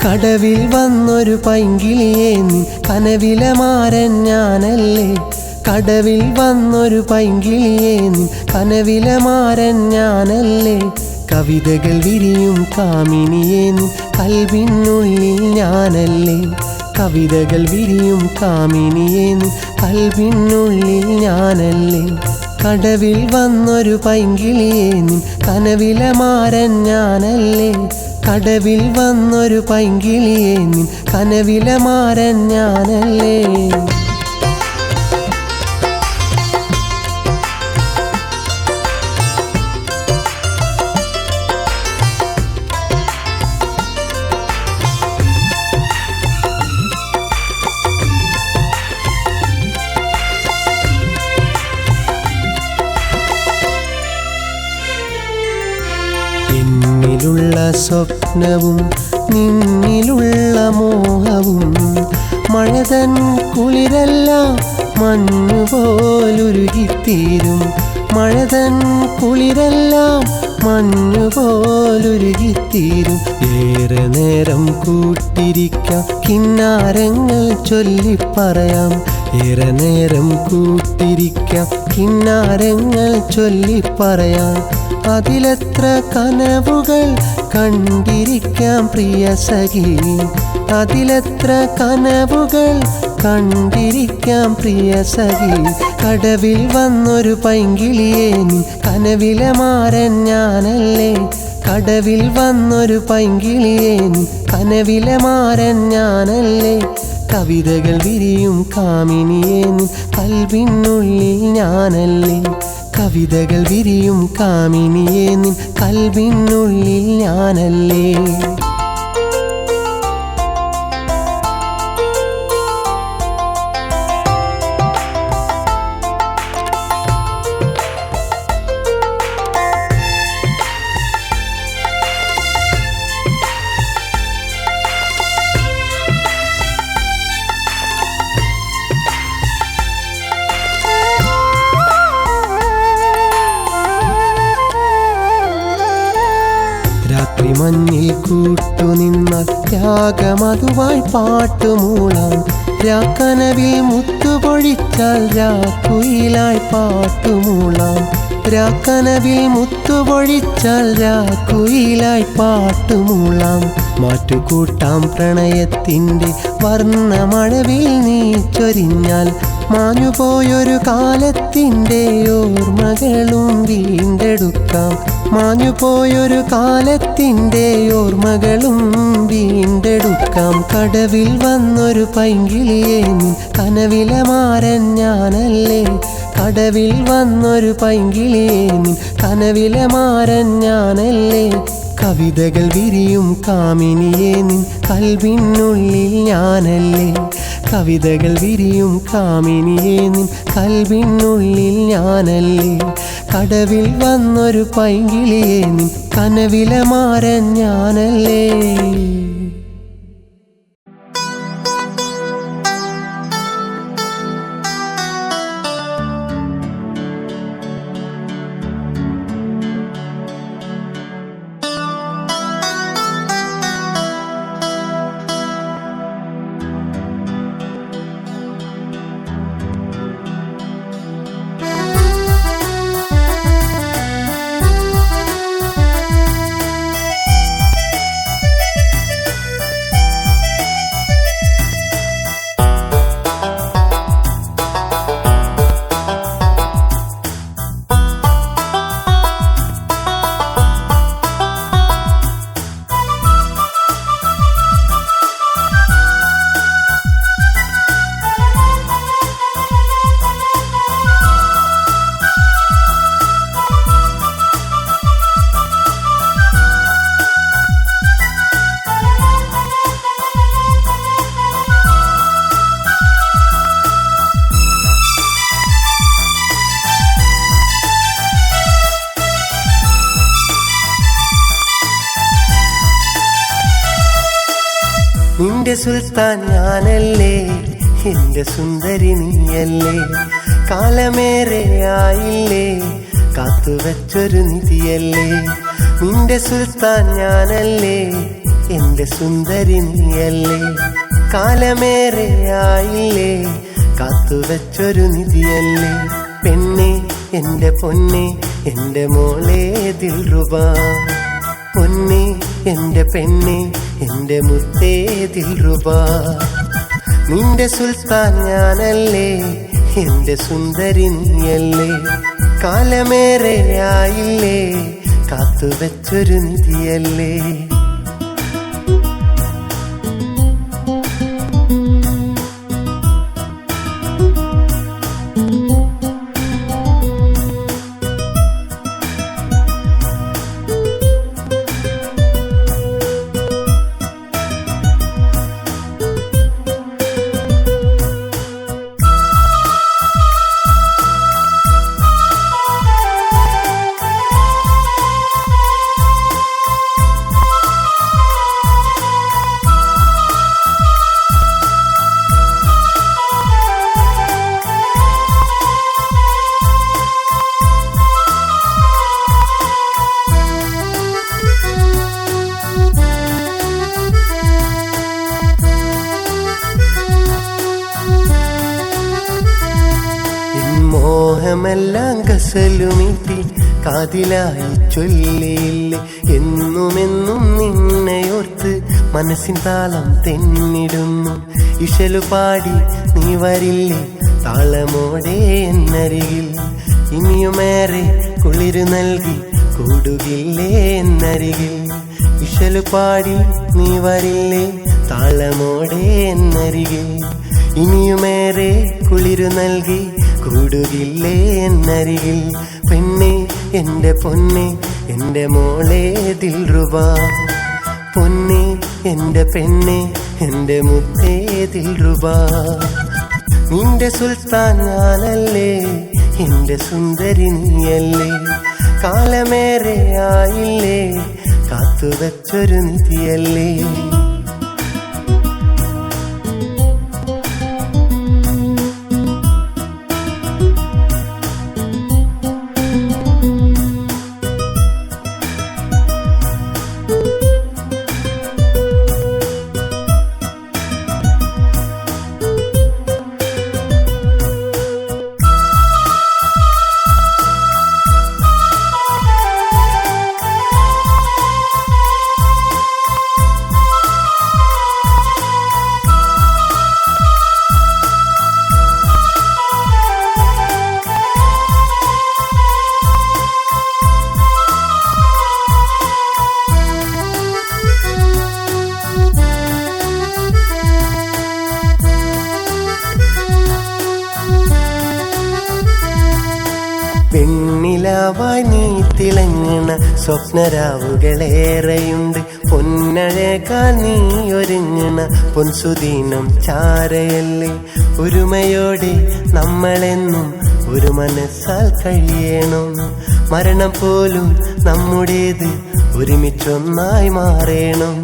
കടവിൽ വന്നൊരു പൈങ്കിളിയെ നിൻ കനവിലെ മാരൻ ഞാനല്ലേ. കടവിൽ വന്നൊരു പൈങ്കിളിയെ നിൻ കനവിലെ മാരൻ ഞാനല്ലേ. കവിതകൾ വിരിയും കാമിനിയെ നിൻ കൽവിനുള്ളിൽ ഞാനല്ലേ. കവിതകൾ വിരിയും കാമിനിയെ നിൻ കൽവിനുള്ളിൽ ഞാനല്ലേ. കടവിൽ വന്നൊരു പൈങ്കിളിയെ നിൻ കനവിലെ മാരൻ ഞാനല്ലേ. കടവിൽ വന്നൊരു പൈങ്കിളിയെ നിൻ കനവിലെ മാരൻ ഞാനല്ലേ. എന്നിലുള്ള സ്വപ്നവും നിന്നിലുള്ള മോഹവും മഴതൻ കുളിരെല്ലാം മഞ്ഞുപോലുരുകിത്തീരും. മഴതൻ കുളിരെല്ലാം മഞ്ഞുപോലുരുകിത്തീരും. ഏറെ നേരം കൂട്ടിരിക്കാം കിന്നാരങ്ങൾ ചൊല്ലിപ്പറയാം. ഏറെ നേരം കൂട്ടിരിക്കാം കിന്നാരങ്ങൾ ചൊല്ലിപ്പറയാം. അതിലെത്ര കനവുകൾ കണ്ടിരിക്കാം പ്രിയ സഖി. അതിലെത്ര കനവുകൾ കണ്ടിരിക്കാം പ്രിയ സഖി. കടവിൽ വന്നൊരു പൈങ്കിളിയെ നിൻ കനവിലെ മാരൻ ഞാനല്ലേ. കടവിൽ വന്നൊരു പൈങ്കിളിയെ നിൻ കനവിലെ മാരൻ ഞാനല്ലേ. കവിതകൾ വിരിയും കാമിനിയെ നിൻ കൽവിനുള്ളിൽ ഞാനല്ലേ. കവിതകൾ വിരിയും കാമിനിയെ നിൻ കൽവിനുള്ളിൽ ഞാനല്ലേ. മഞ്ഞിൽ കൂട്ടുനിന്നാൽ രാഗമതുവായി പാട്ടുമൂളാം. രാക്കനവിൽ മുത്തുപൊഴിച്ചാൽ രാക്കുയിലായി പാട്ടുമൂളാം. രാക്കനവിൽ മുത്തുപൊഴിച്ചാൽ രാക്കുയിലായി പാട്ടുമൂളാം. മാറ്റുകൂട്ടാം പ്രണയത്തിൻ്റെ വർണ്ണമഴവിൽ നീ ചൊരിഞ്ഞാൽ മാഞ്ഞുപോയൊരു കാലത്തിൻ്റെ ഓർമ്മകളും വീണ്ടെടുക്കാം. മാഞ്ഞുപോയൊരു കാലത്തിൻ്റെ ഓർമ്മകളും വീണ്ടെടുക്കാം. കടവിൽ വന്നൊരു പൈങ്കിളിയെ നിൻ കനവിലെ മാരൻ ഞാനല്ലേ. കടവിൽ വന്നൊരു പൈങ്കിളിയെ നിൻ കനവിലെ മാരൻ ഞാനല്ലേ. കവിതകൾ വിരിയും കാമിനിയെ നിൻ കൽവിനുള്ളിൽ ഞാനല്ലേ. കവിതകൾ വിരിയും കാമിനിയെ നിൻ കൽവിനുള്ളിൽ ഞാനല്ലേ. കടവിൽ വന്നൊരു പൈങ്കിളിയെ നിൻ കനവിലെ മാരൻ ഞാനല്ലേ. നിന്റെ സുൽത്താൻ ഞാനല്ലേ, എന്റെ സുന്ദരി നീയല്ലേ. കാലമേറെ ആയില്ലേ, കാത്തുവച്ചൊരു നിധിയല്ലേ. നിന്റെ സുൽത്താൻ ഞാനല്ലേ, എന്റെ സുന്ദരി നീയല്ലേ. കാലമേറെയായില്ലേ കാത്തുവെച്ചൊരു നിധിയല്ലേ. പെണ്ണെ എന്റെ പൊന്നെ എന്റെ മോളെ ദിൽറുബാ. പൊന്നെ എന്റെ പെണ്ണെ എന്റെ മുത്തേ ദിൽറുബാ. നിന്റെ സുൽത്താൻ ഞാനല്ലേ എന്റെ സുന്ദരി നീയല്ലേ. കാലമേറെയായില്ലേ കാത്തുവെച്ചൊരു നിധിയല്ലേ. മോഹമെല്ലാം ഗസലുമീട്ടി കാതിലായി ചൊല്ലിയില്ലേ. എന്നുമെന്നും നിന്നെയോർത്ത് മനസ്സിൻ താളം തെന്നിടുന്നു. ഇശലു പാടി നീ വരില്ലേ താളമോടെ എന്നരികിൽ. ഇനിയുമേറെ കുളിരു നൽകി കൂടുകില്ലേ എന്നരികിൽ. ഇശലു പാടി നീ വരില്ലേ താളമോടെ എന്നരികിൽ. ഇനിയുമേറെ കുളിരു നൽകി കൂടുകില്ലേ എന്നരികിൽ. പെണ്ണെ എന്റെ പൊന്നെ എന്റെ മോളെ ദിൽറുബാ. പൊന്നെ എന്റെ പെണ്ണെ എന്റെ മുത്തേ ദിൽറുബാ. നിന്റെ സുൽത്താൻ ഞാനല്ലേ എന്റെ സുന്ദരി നീയല്ലേ. കാലമേറെയായില്ലേ കാത്തുവെച്ചൊരു നിധിയല്ലേ. വെണ്ണിലാവായി നീ തിളങ്ങണ സ്വപ്നരാവുകളേറെയുണ്ട്. പൊന്നഴകാൽ നീ ഒരുങ്ങണ പൊൻസുദീനം ചാരയല്ലേ. ഒരുമയോടെ നമ്മളെന്നും ഒരു മനസ്സാൽ കഴിയണം. മരണം പോലും നമ്മുടേത് ഒരുമിച്ചൊന്നായി മാറേണം.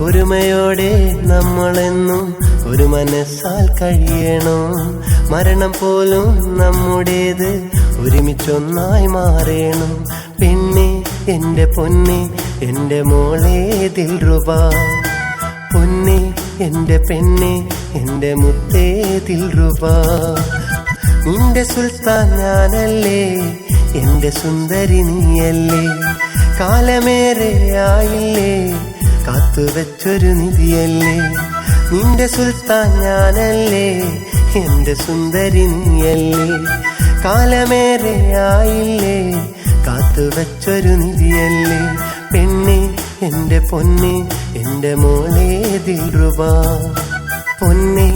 ഒരുമയോടെ നമ്മളെന്നും ഒരു മനസ്സാൽ കഴിയണം. മരണം പോലും നമ്മുടേത് ഒരുമിച്ചൊന്നായി മാറേണം. പെണ്ണെ എന്റെ പൊന്നെ എന്റെ മോളെ ദിൽറുബാ. പൊന്നെ എന്റെ പെണ്ണെ എന്റെ മുത്തേ ദിൽറുബാ. നിന്റെ സുൽത്താൻ ഞാനല്ലേ എന്റെ സുന്ദരി നീയല്ലേ. കാലമേറെയായില്ലേ കാത്തുവെച്ചൊരു നിധിയല്ലേ. നിന്റെ സുൽത്താൻ ഞാനല്ലേ എന്റെ സുന്ദരി നീയല്ലേ. കാലമേറെയായില്ലേ കാത്തുവെച്ചൊരു നിധിയല്ലേ. പെണ്ണെ എന്റെ പൊന്നെ എന്റെ മോളെ ദിൽറുബാ. പൊന്നെ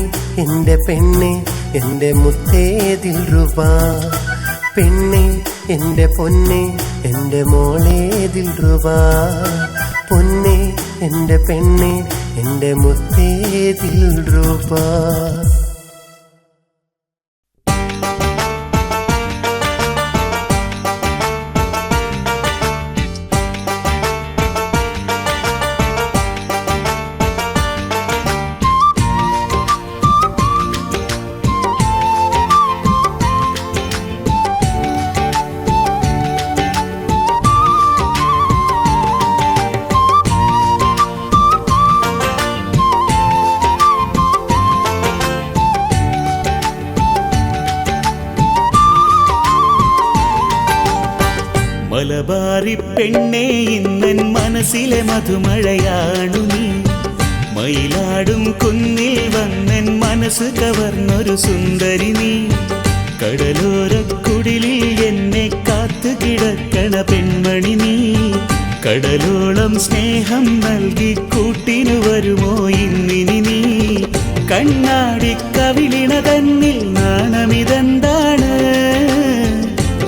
എന്റെ പെണ്ണെ എന്റെ മുത്തേ ദിൽറുബാ. പെണ്ണെ എന്റെ പൊന്നെ എന്റെ മോളെ ദിൽറുബാ. പൊന്നെ എന്റെ പെണ്ണെ എന്റെ മുത്തേ ദിൽറുബാ. മലബാറി പെണ്ണേ ഇന്നൻ മനസ്സിലെ മധുമഴയാണു നീ. മയിലാടും കുന്നിൽ വന്നൻ മനസ്സ് കവർന്നൊരു സുന്ദരി നീ. കടലോരക്കുടിലിൽ എന്നെ കാത്തു കിടക്കണ പെൺമണി നീ. കടലോളം സ്നേഹം നൽകി കൂട്ടിനു വരുമോ ഇന്നിനി നീ. കണ്ണാടിക്കവിളിണ തന്നിൽ നാണമിതെന്താണ്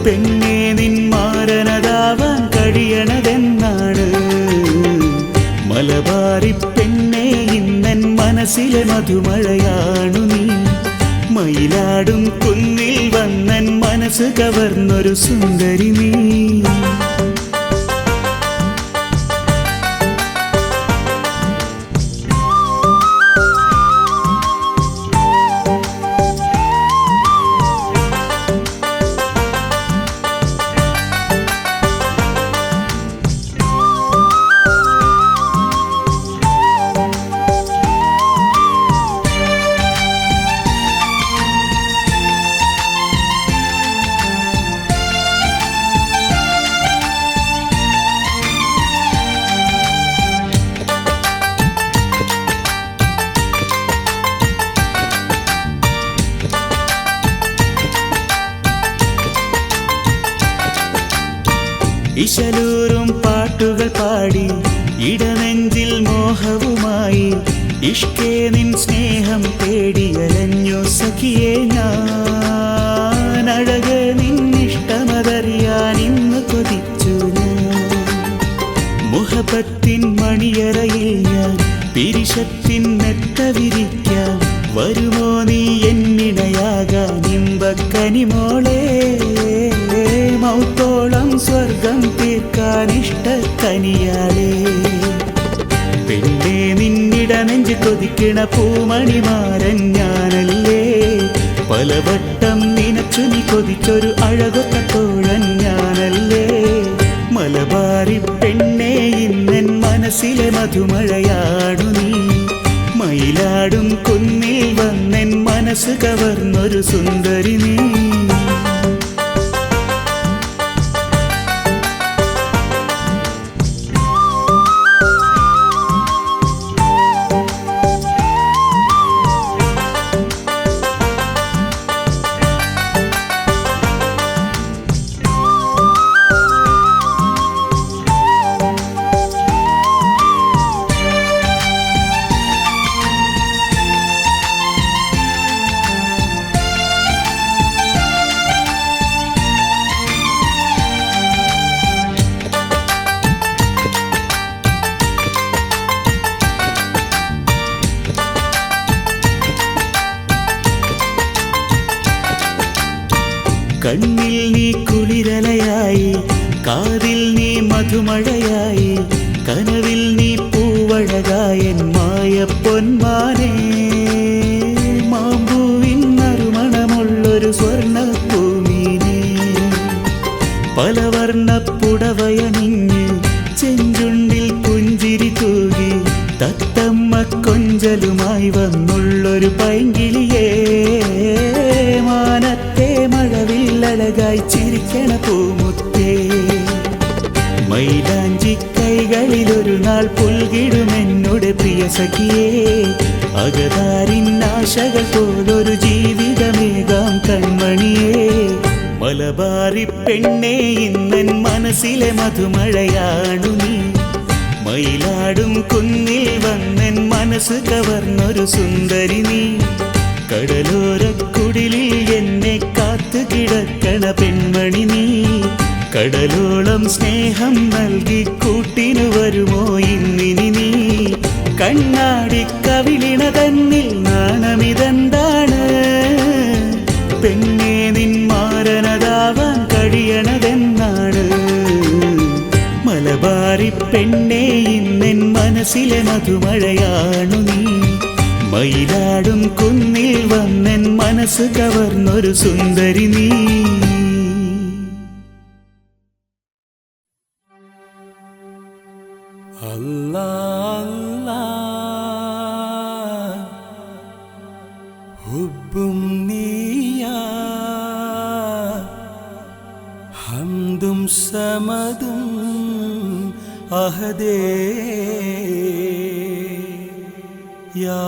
പെണ്ണേ, നിൻ മാരനതാവാൻ കഴിയണതെന്നാണ്. മലബാറി പെണ്ണേ ഇന്നൻ മനസ്സിലെ മധുമഴയാണു നീ. മയിലാടും കുന്നിൽ വന്നൻ മനസ്സ് കവർന്നൊരു സുന്ദരി നീ. ഇശലൂറും പാട്ടുകൾ പാടി ഇടനെഞ്ചിൽ മോഹവുമായി ഇഷ്കേ നിൻ സ്നേഹം തേടിയലഞ്ഞു സഖിയേ ഞാൻ. അഴകെ നിന്നിഷ്ടമതറിയാൻ ഇന്ന് കൊതിച്ചു ഞാൻ. മുഹബത്തിൻ മണിയറയിൽ ഞാൻ പിരിശത്തിൻ നെത്ത വിരിക്കാം. വരുമോ നീ എന്നിണയാകാൻ ഇമ്പക്കനിമോളെ. മൗത്തോളം സ്വർഗം തീർക്കാൻ ഇഷ്ടക്കനിയാളേ. പെണ്ണേ നിന്നിട നെഞ്ച് കൊതിക്കണ പൂമണിമാരൻ ഞാനല്ലേ. പലവട്ടം നിനച്ചു നീ കൊതിച്ചൊരു അഴകൊത്ത തോഴൻ ഞാനല്ലേ. മലബാറി പെണ്ണേ ഇന്നൻ മനസ്സിലെ മധുമഴയാണു നീ. മയിലാടും കുന്നിൽ വന്നെൻ മനസ്സ് കവർന്നൊരു സുന്ദരി നീ. കണ്ണിൽ നീ കുളിരലയായി, കാതിൽ നീ മധുമഴയായി, കനവിൽ നീ പൂവഴകായൻ മായ പൊന്മാനേ. മാമ്പൂവിൻ നറുമണമുള്ളൊരു സ്വർണ്ണപ്പൂമീനേ. പലവർണ്ണ പുടവയണിഞ്ഞ് ചെഞ്ചുണ്ടിൽ പുഞ്ചിരി തൂകി തത്തമ്മ കൊഞ്ചലുമായി വന്നുള്ളൊരു പൈങ്കിളിയേ. മാനത്തെ മഴവില്ലഴകായി ചിരിക്കണ പൂമുത്തേ. മൈലാഞ്ചി കൈകളിലൊരു നാൾ പുൽകിടുമെന്നോട് പ്രിയ സഖിയേ. അകതാരിൻ ആശകൾ പോലൊരു ജീവിതമേകാം കൺമണിയേ. മലബാറി പെണ്ണേ ഇന്നൻ മനസ്സിലെ മധുമഴയാണു നീ. മയിലാടും കുന്നിൽ വന്നെൻ മനസ്സ് കവർന്നൊരു സുന്ദരി നീ. കടലോരക്കുടിലിൽ എന്നെ കാത്തു കിടക്കണ പെൺമണി നീ. കടലോളം സ്നേഹം നൽകി കൂട്ടിനു വരുമോ ഇന്നിനി നീ. കണ്ണാടിക്കവിളിണ തന്നിൽ നാണമിതെന്താണ് പെണ്ണേ, നിൻ മാരനതാവാൻ കഴിയണതെന്നാണ്. മലബാറി പെണ്ണേ ഇന്നെൻ മനസ്സിലെ മധുമഴയാണു നീ. മയിലാടും കുന്നിൽ വന്നെൻ മനസ്സ് കവർന്നൊരു സുന്ദരി നീ. അല്ലാ അല്ലാ ഹുബ്ബും നീയാ ഹംദും സമദും അഹദേ യാ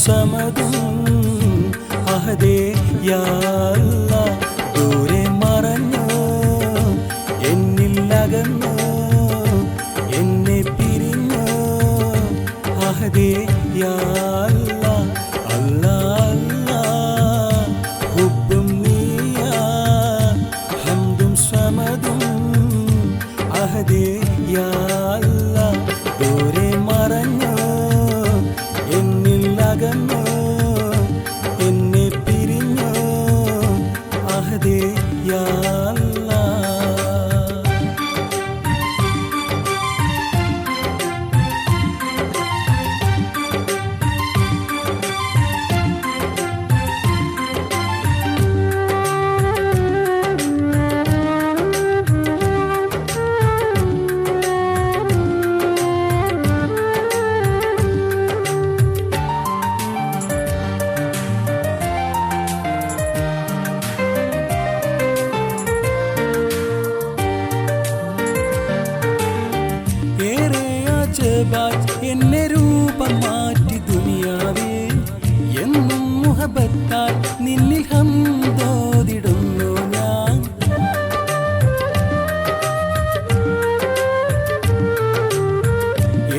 സമദും അഹദേ യാ അല്ലാഹ് ദൂരെ മറഞ്ഞു എന്നിൽ അകന്നു എന്നെ പിരിഞ്ഞു അഹദേ യാ അല്ലാഹ് അല്ലാഹ് അല്ലാഹ് ഹുബ്ബും നീയാ ഹംദും സമദും അഹദേ യാ അല്ലാഹ് ദൂരെ മറഞ്ഞു അകന്നു എന്നെ പിരിഞ്ഞു അഹദേ യാ എന്നെ രൂപം മാറ്റി ദുനിയാവേ എന്നും മുഹബത്താൽ നിന്നിൽ ഹംദോദിടുന്നു ഞാൻ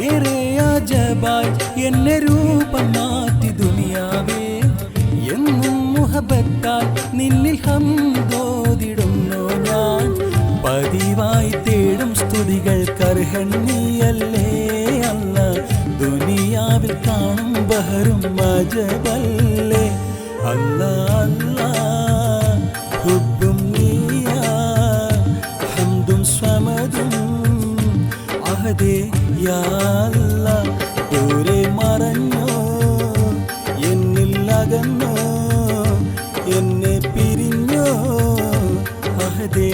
ഏറെ അജബായി എന്നെ രൂപം മാറ്റി ദുനിയാവേ എന്നും മുഹബത്താൽ നിന്നിൽ ഹംദോദിടുന്നു ഞാൻ പതിവായി തേടും സ്തുതികൾക്കർഹൻ നീയല്ലേ അല്ലാഹ് ദുനിയാവിൽ കാണും ബഹറും അജബല്ലേ അല്ലാഹ് അല്ലാഹ് ഹുബ്ബും നീയാ ഹംദും സമദും അഹദേ യാ അല്ലാഹ് ദൂരെ മറഞ്ഞു എന്നിൽ അകന്നു എന്നെ പിരിഞ്ഞു അഹദേ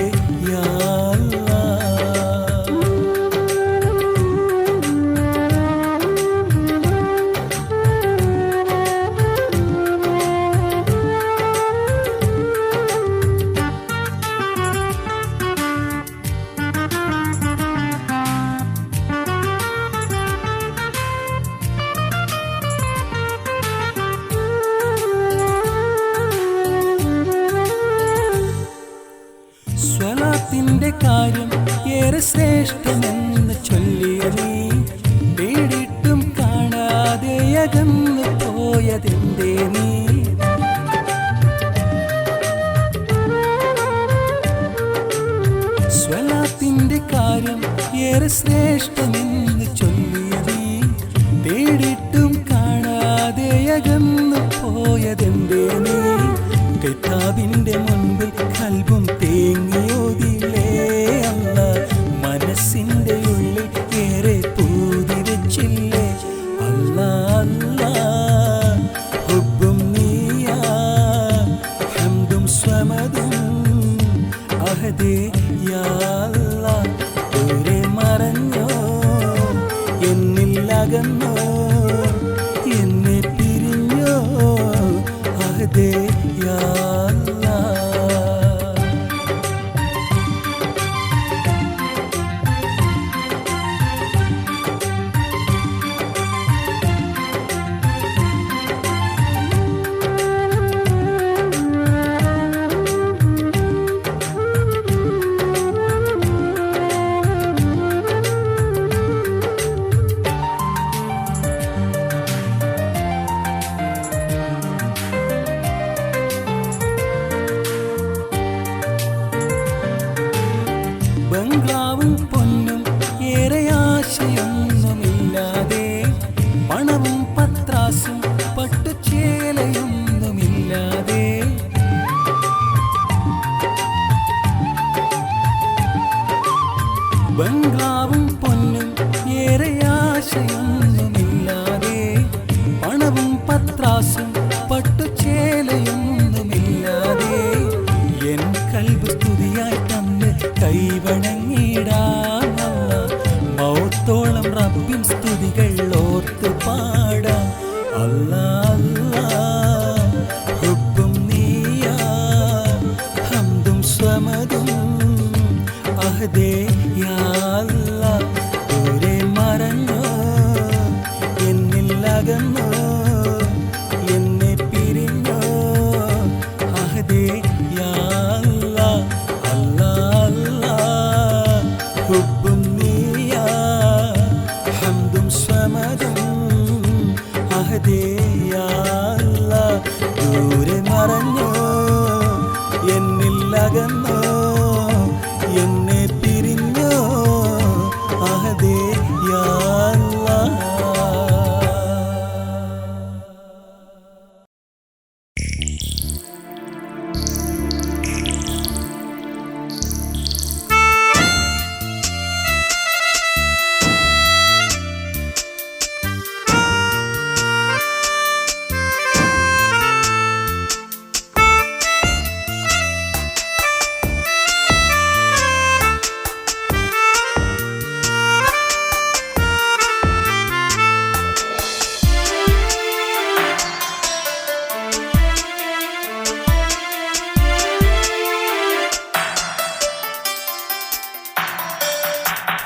യാ സ്വലാത്തിന്റെ കാര്യം ഏറെ ശ്രേഷ്ഠമെന്ന് ചൊല്ലിയ നീ പേടിട്ടും കാണാതെ അകന്നു പോയതെന്തേ നീ സ്വലാത്തിന്റെ കാര്യം ഏറെ ശ്രേഷ്ഠമെന്ന് ചൊല്ലിയ നീ പേടിട്ടും കാണാതെ അകന്നു പോയതെന്തേ നീ കിതാബിന്റെ മുൻപിൽ ഖൽബും തേങ്ങിയോതില്ലേ അല്ലാഹ് മനസ്സിന്റെ ഉള്ളിൽ ഏറെ പൂതി വെച്ചില്ലേ അല്ലാഹ് അല്ലാഹ് ഹുബ്ബും നീയാ ഹംദും സമദും അഹദേ യാ അല്ലാഹ് ദൂരെ മറഞ്ഞു എന്നിൽ അകന്നു എന്നെ പിരിഞ്ഞു അഹദേ യാ ബംഗ്ലാവും പൊന്നും ഏറെ ആശയൊന്നുമില്ലാതെ പണവും പത്രാസും ബംഗ്ലാവും പൊന്നും ഏറെ ആശയൊന്നുമില്ലാതെ, പണവും പത്രാസും പട്ടുചേലയൊന്നുമില്ലാതെ, എൻ കൽബ് സ്തുതിയായി തന്ന് കൈവണങ്ങിടാം. മൗത്തോളം റബ്ബിൻ സ്തുതികൾ ഓർത്തു പാടാം. അല്ലാ അല്ലാ ഹുബ്ബും നീയാ ഹംദും സ്വമദും അഹദേ യാ അല്ലാ. ദൂരെ മറഞ്ഞോ എന്നിൽ അകന്നോ എന്നെ പിരിഞ്ഞോ അഹദേ യാ അല്ലാ. അല്ലാ അല്ലാ ഹുബ്ബും നീയാ ഹംദും സ്വമദും അഹദേ യാ അല്ലാ. ദൂരെ മറഞ്ഞോ എന്നിൽ അകന്നോ എന്നെ പിരിഞ്ഞോ അഹദേ യാ അല്ലാ.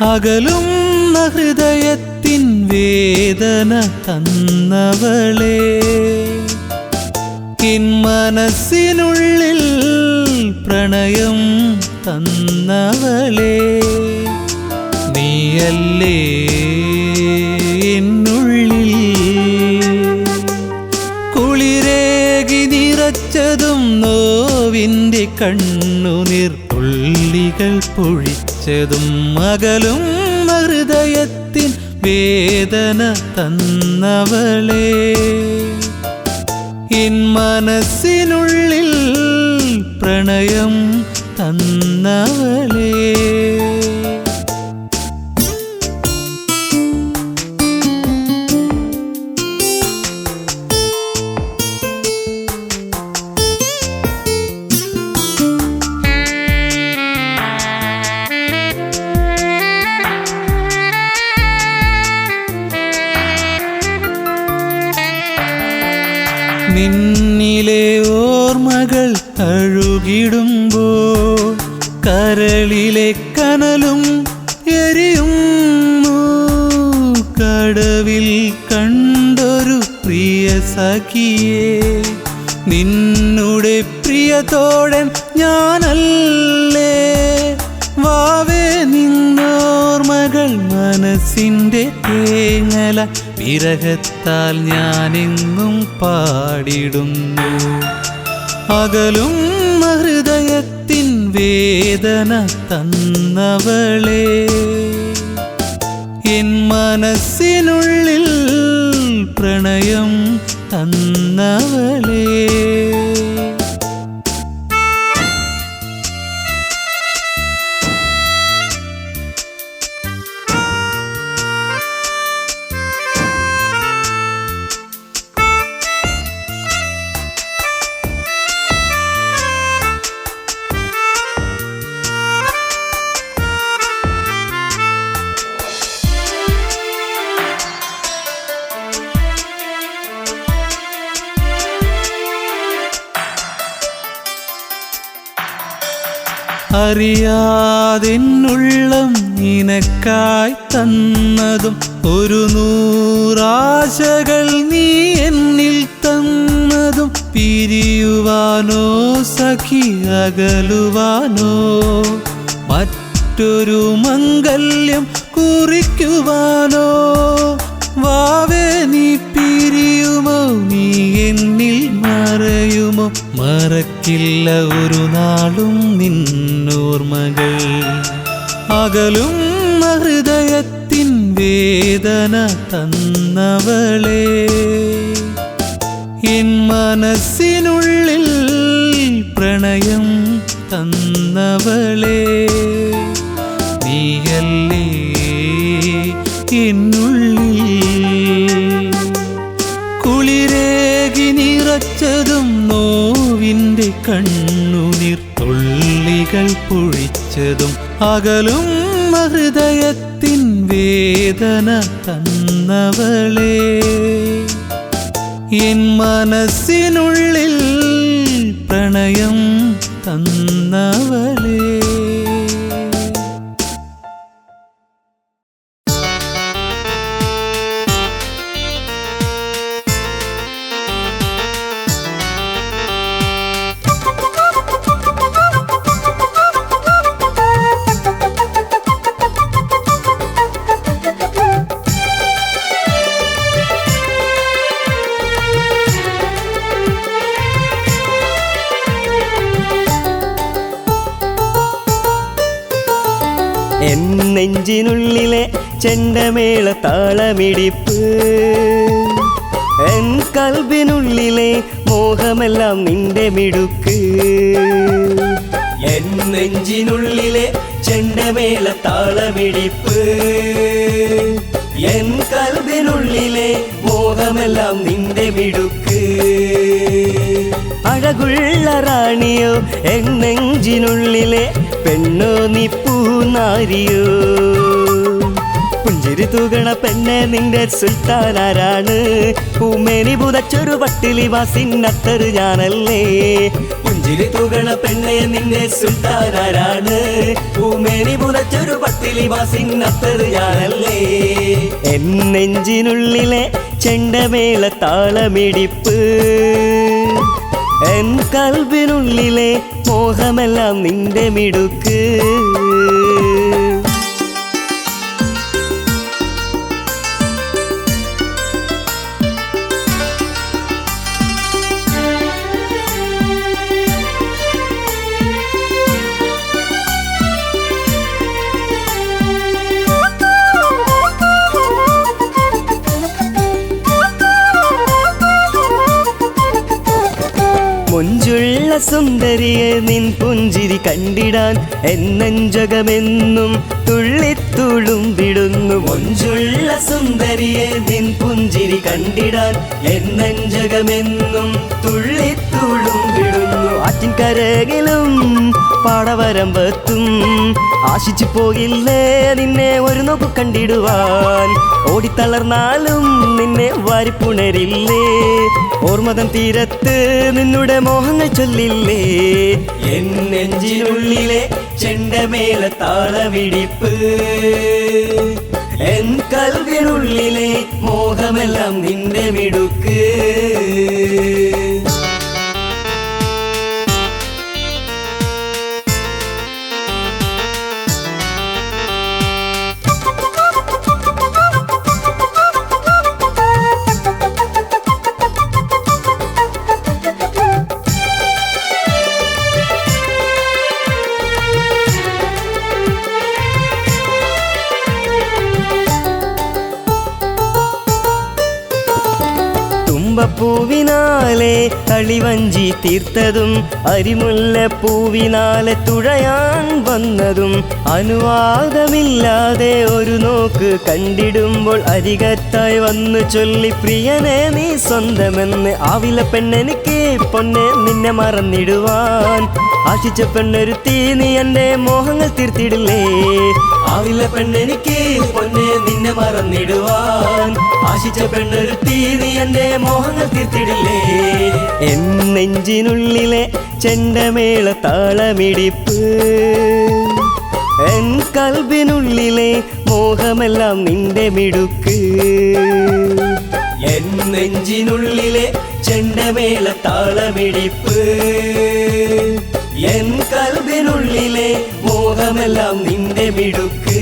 അകലുന്ന ഹൃദയത്തിൻ വേദന തന്നവളെ, എൻ മനസ്സിനുള്ളിൽ പ്രണയം തന്നവളെ, നീയല്ലേ എന്നുള്ളിൽ കുളിരേകി നിറച്ചതും നോവിൻ്റെ കണ്ണുനീർ തുള്ളികൾ പൊഴിച്ചതും. അകലും ഹൃദയത്തിൻ വേദന തന്നവളെ, എൻ മനസ്സിനുള്ളിൽ പ്രണയം തന്നവളെ. നിന്നിലെ ഓർമ്മകൾ അഴുകിടുമ്പോൾ കരളിലെ കനലും എരിയുന്നു. കടവിൽ കണ്ടൊരു പ്രിയ സഖിയെ, നിന്നുടെ പ്രിയതോടൻ ഞാനല്ലേ. വാവേ നിന്നോർമ്മകൾ മനസ്സിൻ്റെ തേങ്ങല, വിരഹത്താൽ ഞാനെങ്ങും പാടിടുന്നു. അകലും ഹൃദയത്തിൻ വേദന തന്നവളെ, എൻ മനസ്സിനുള്ളിൽ പ്രണയം തന്നവളെ. അറിയാതെന്നുള്ളം നിനക്കായി തന്നതും, ഒരു നൂറാശകൾ നീ എന്നിൽ തന്നതും, പിരിയുവാനോ സഖി അകലുവാനോ, മറ്റൊരു മംഗല്യം കുറിക്കുവാനോ. വാവേ നീ പിരിയുമോ, നീ എന്നിൽ മറയുമോ, മറക്കില്ല ഒരു നാളും നിന്നോർമ്മകൾ. അകലും ഹൃദയത്തിൻ വേദന തന്നവളെ, എൻ മനസ്സിനുള്ളിൽ പ്രണയം തന്നവളെ, നീയല്ലേ എന്നുള്ളിൽ കുളിരേകി നിറച്ചതും നോവിൻ്റെ കണ്ണുനീർ തുള്ളികൾ പൊഴിച്ചതും അകലും ഹൃദയത്തിൻ വേദന തന്നവളേ എൻ മനസ്സിനുള്ളിൽ പ്രണയം തന്നവളേ എൻ നെഞ്ചിനുള്ളിലെ ചെണ്ടമേള താളമിടിപ്പ് എൻ കൽബിനുള്ളിലെ മോഹമെല്ലാം നിന്റെ മിടുക്ക് എൻ നെഞ്ചിനുള്ളിലെ ചെണ്ടമേള താളമിടിപ്പ് എൻ കൽബിനുള്ളിലെ മോഹമെല്ലാം നിന്റെ മിടുക്ക് അഴകുള്ള റാണിയോ എൻ നെഞ്ചിനുള്ളിലെ പെണ്ണോ നീ പൂനാരിയോ പുഞ്ചിരി തൂകണ പെണ്ണെ നിന്റെ സുൽത്താനാരാണ് പൂമേനി പുതച്ചൊരു പട്ടിലി വാസിന്നത്തറ് ഞാനല്ലേ പുഞ്ചിരി തൂകണ പെണ്ണെ നിന്റെ സുൽത്താനാരാണ് പൂമേനി പുതച്ചൊരു പട്ടിലി വാസിന്നത്തറ് ഞാനല്ലേ എൻ നെഞ്ചിനുള്ളിലെ ചെണ്ടമേള താളമിടിപ്പ് എൻ കൽബിനുള്ളിലെ മോഹമെല്ലാം നിന്റെ മിടുക്ക് മൊഞ്ചുള്ള സുന്ദരിയെ നിൻ പുഞ്ചിരി കണ്ടിടാൻ എന്നെഞ്ചകമെന്നും തുള്ളിത്തുളുമ്പിടുന്നു മൊഞ്ചുള്ള സുന്ദരിയെ നിൻ പുഞ്ചിരി കണ്ടിടാൻ എന്നെഞ്ചകമെന്നും തുള്ളിത്തുളുമ്പിടുന്നു ആറ്റിൻകരകിലും പാടവരമ്പത്തും ആശിച്ചു പോകില്ലേ നിന്നെ ഒരു നോക്കു കണ്ടിടുവാൻ ഓടിത്തളർന്നാലും നിന്നെ വാരിപ്പുണരില്ലേ ഓർമ്മതൻ തീരത്ത് നിന്നുടെ മോഹങ്ങൾ ചൊല്ലില്ലേ എൻ നെഞ്ചിനുള്ളിലെ ചെണ്ടമേള താളമിടിപ്പ് എൻ കൽവിനുള്ളിലെ മോഹമെല്ലാം നിന്റെ മിടുക്ക് പൂവിനാലെ കളിവഞ്ചി തീർത്തതും അരിമുല്ല പൂവിനാലെ തുഴയാൻ വന്നതും അനുവാദമില്ലാതെ ഒരു നോക്ക് കണ്ടിടുമ്പോൾ അരികത്തായി വന്നു ചൊല്ലി പ്രിയനെ നീ സ്വന്തമെന്ന് ആവില പെണ്ണെനിക്ക് പൊന്നെ നിന്നെ മറന്നിടുവാൻ ആശിച്ച പെണ്ണൊരുത്തി നീ എന്റെ മോഹങ്ങൾ തീർത്തിടില്ലേ ആവില പെണ്ണെനിക്ക് പൊന്നെ നിന്നെ മറന്നിടുവാൻ ആശിച്ച പെണ്ണൊരുത്തി നീ എന്റെ മോഹങ്ങൾ തീർത്തിടില്ലേ എൻ നെഞ്ചിനുള്ളിലെ ചെണ്ടമേള താളമിടിപ്പ് എൻ കൽബിനുള്ളിലെ മോഹമെല്ലാം നിന്റെ മിടുക്ക് എൻ നെഞ്ചിനുള്ളിലെ ചെണ്ടമേള താളമിടിപ്പ് എൻ കൽബിനുള്ളിലെ മോഹമെല്ലാം നിന്റെ മിടുക്ക്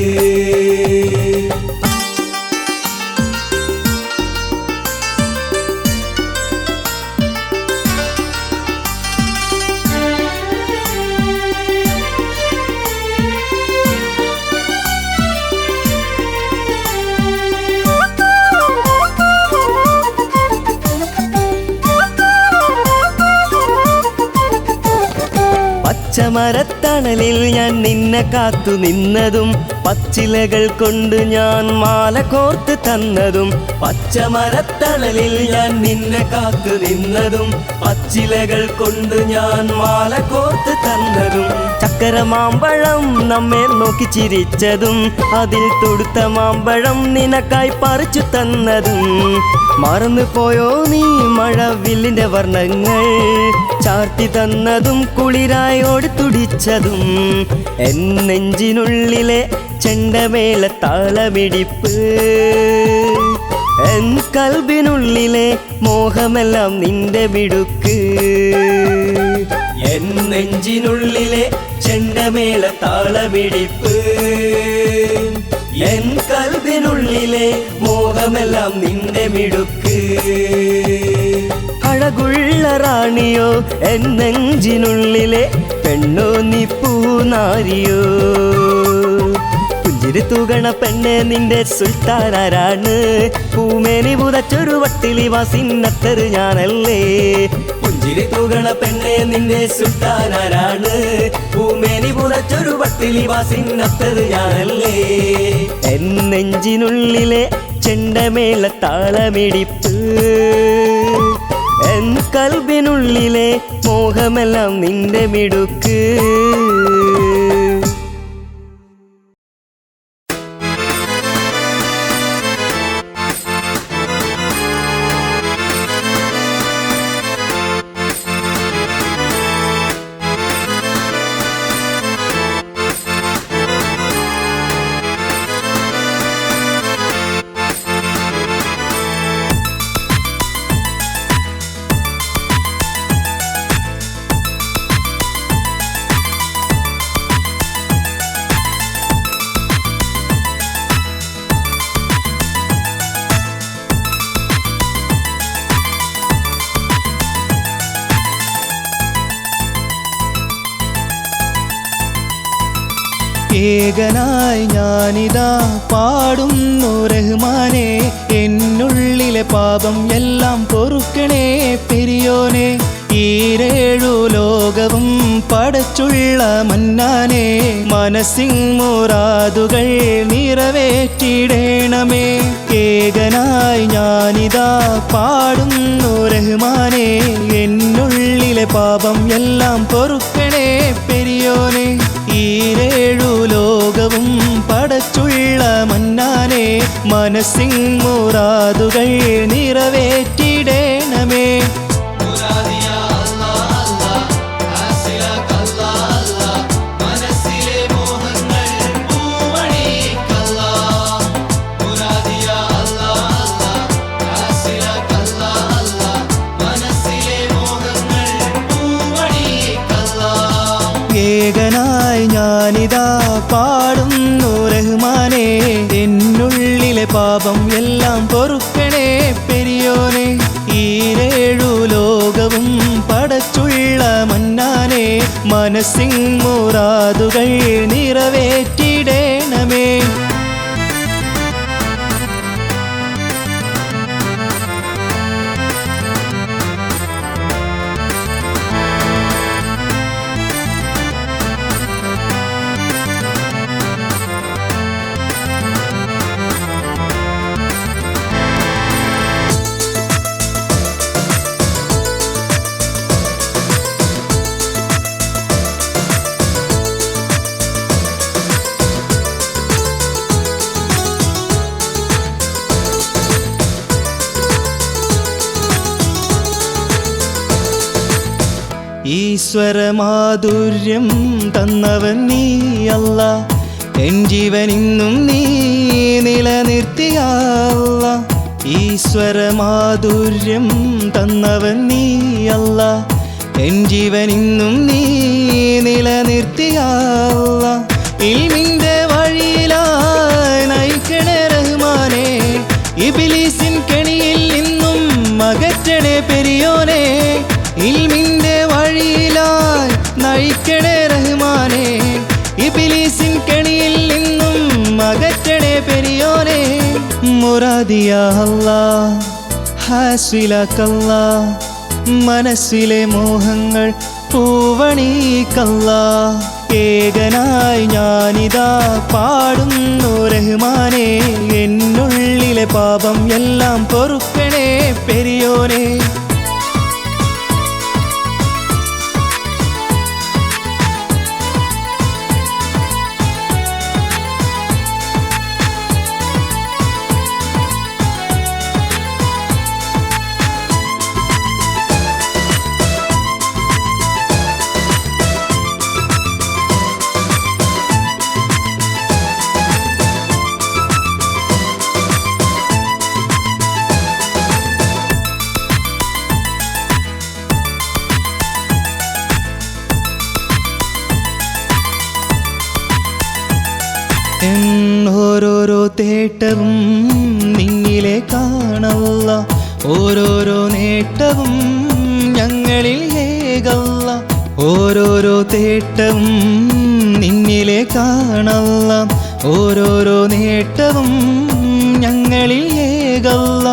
പച്ചമരത്താ തണലിൽ ഞാൻ നിന്നെ കാത്തു നിന്നതും പച്ചിലകൾ കൊണ്ട് ഞാൻ മാല കോർത്ത് തന്നതും പച്ചമരത്തണലിൽ ഞാൻ നിന്നെ കാത്തു നിന്നതും പച്ചിലകൾ കൊണ്ട് ഞാൻ മാല കോർത്ത് തന്നതും ചക്കര മാമ്പഴം നമ്മെ നോക്കി ചിരിച്ചതും അതിൽ തൊടുത്ത മാമ്പഴം നിനക്കായി പറിച്ചു തന്നതും മറന്നു പോയോ നീ മഴവില്ലിന്റെ വർണ്ണങ്ങൾ ചാർത്തി തന്നതും കുളിരായി ഓടി തുടിച്ചതും എൻ നെഞ്ചിനുള്ളിലെ ചെണ്ടമേള താളമിടിപ്പ് എൻ കൽബിനുള്ളിലെ മോഹമെല്ലാം നിന്റെ മിടുക്ക് എൻ നെഞ്ചിനുള്ളിലെ ചെണ്ടമേള താളമിടിപ്പ് എൻ കൽബിനുള്ളിലെ മോഹമെല്ലാം നിന്റെ മിടുക്ക് അഴകുള്ള റാണിയോ എൻ നെഞ്ചിനുള്ളിലെ പെണ്ണോ നീ പൂനാരിയോ പുഞ്ചിരി തൂകണ പെണ്ണെ നിന്റെ സുൽത്താനാരാണ് പൂമേനി പുതച്ചൊരു വട്ടിലി വാസിന്നത്തറ് ഞാനല്ലേ പുഞ്ചിരി തൂകണ പെണ്ണെ നിന്റെ സുൽത്താനാരാണ് പൂമേനി പുതച്ചൊരു വട്ടിലി വാസിന്നത്തറ് ഞാനല്ലേ എൻ നെഞ്ചിനുള്ളിലെ ചെണ്ടമേള താളമിടിപ്പ് എൻ കൽബിനുള്ളിലെ മോഹമെല്ലാം നിന്റെ മിടുക്ക് ഏകനായി ഞാനിതാ പാടുന്നു റഹ്മാനെ എന്നുള്ളിലെ പാപം എല്ലാം പൊറുക്കണേ പെരിയോനെ ഈരേഴു ലോകവും പടച്ചുള്ള മന്നാനെ മനസ്സിൻ മുറാദുകൾ നിറവേറ്റിടേണമേ ഏകനായി ഞാനിതാ പാടുന്നു റഹ്മാനെ എന്നുള്ളിലെ പാപം എല്ലാം പൊറുക്കണേ പെരിയോനെ ഈരേഴു ലോകവും പടച്ചുള്ള മന്നാനെ മനസ്സിൻ മുറാദുകൾ നിറവേറ്റിടേണമേ ഏകനായി ഞാനിതാ പാടുന്നു റഹ്മാനെ എന്നുള്ളിലെ പാപം എല്ലാം പൊറുക്കണേ പെരിയോനെ ഈരേഴു ലോകവും പടച്ചുള്ള മന്നാനെ മനസ്സിൻ മുറാദുകൾ നിറവേറ്റിടേണമേ ഈശ്വരമാധുര്യം തന്നവൻ നീ അല്ല എൻ ജീവനിന്നും നീ നിലനിർത്തിയ അല്ല ഈശ്വരമാധുര്യം തന്നവൻ നീ അല്ല എൻ ജീവനിന്നും നീ നിലനിർത്തിയ അല്ല ഇൽമിന്റെ വഴിയിലായി നയിക്കണേ റഹ്മാനെ ഇബ്ലീസിൻ കെണിയിൽ നിന്നും അകറ്റണേ പെരിയോനെ ഇൽമിന്റെ വഴിയിലായി നയിക്കണേ റഹ്മാനെ ഇബ്ലീസിൻ കെണിയിൽ നിന്നും അകറ്റണേ പെരിയോനെ മുറാദിയ അല്ലാഹ് ഹാസിലക്കല്ലാഹ് മനസ്സിലെ മോഹങ്ങൾ പൂവണിക്കല്ലാഹ് ഏകനായി ഞാനിതാ പാടുന്നു റഹ്മാനേ, എന്നുള്ളിലെ പാപം എല്ലാം പൊറുക്കണേ പെരിയോനെ. ഓരോരോ തേട്ടവും നിന്നിലെ കാണല്ല, ഓരോരോ നേട്ടവും ഞങ്ങളിൽ ഏകല്ല. ഓരോരോ തേട്ടവും നിന്നിലെ കാണല്ല, ഓരോരോ നേട്ടവും ഞങ്ങളിൽ ഏകല്ല.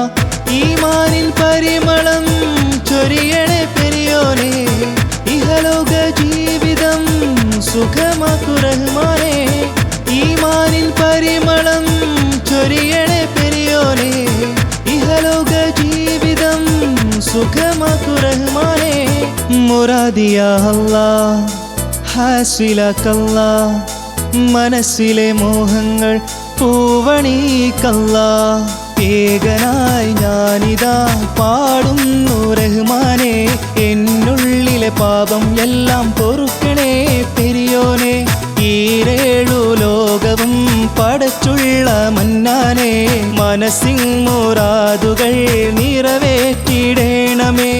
ഈമാനിൻ പരിമളം ചൊരിയണേ പെരിയോനെ, ഇഹലോക ജീവിതം സുഖമാക്കു റഹ്മാനേ. ഈമാനിൻ പരിമളം ചൊരിയണേ പെരിയോനെ, ഇഹലോക ജീവിതം സുഖമാക്കു റഹ്മാനേ. മുറാദിയ അല്ലാഹ് ഹാസിലാക്കല്ലാഹ്, മനസ്സിലെ മോഹങ്ങൾ പൂവണിക്കല്ലാഹ്. ഏകനായി ഞാനിതാ പാടുന്നു റഹ്മാനേ, എന്നുള്ളിലെ പാപം എല്ലാം പൊറുക്കണേ പെരിയോനെ. ഈരേഴു ലോകവും പടച്ചുള്ള മന്നാനെ, മനസ്സിൻ മുറാദുകൾ നിറവേറ്റിടേണമേ.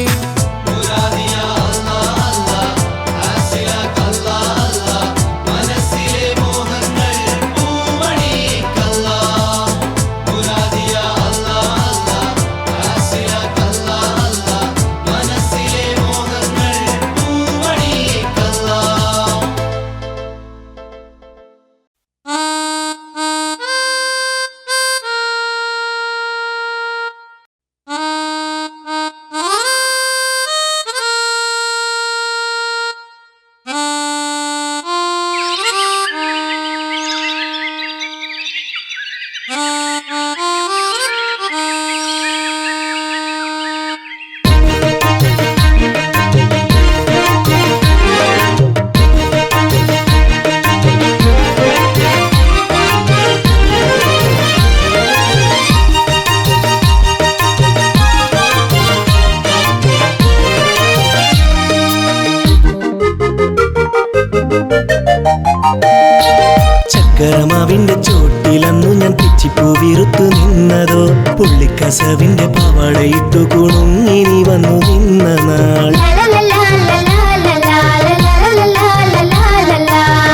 ചക്കരമാവിന്റെ ചോട്ടിലന്നു ഞാൻ പിച്ചിപ്പൂ വിറുത്തു നിന്നതോ, പുള്ളിക്കസവിന്റെ പാവാടയിട്ടു കുണുങ്ങിനി വന്നു നിന്ന നാൾ.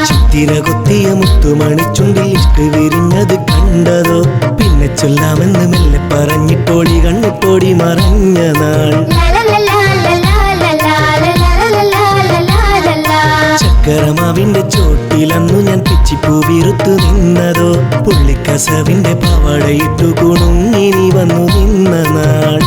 ചിത്തിര കൊത്തിയ മുത്തുമണിച്ചുണ്ടിൽ ഇഷ്ട വിരിഞ്ഞത് കണ്ടതോ, പിന്നെ ചൊല്ലാമെന്ന് മെല്ലെ പറഞ്ഞിട്ടോടി കണ്ണിട്ടോടി മറഞ്ഞ നാൾ. ചക്കരമാവിന്റെ ചോട്ടിലന്നു ഞാൻ പിച്ചിപ്പൂ വിറുത്തു നിന്നതോ, പുള്ളിക്കസവിന്റെ പാവാടയിട്ടു കുണുങ്ങിനി വന്നു നിന്ന നാൾ.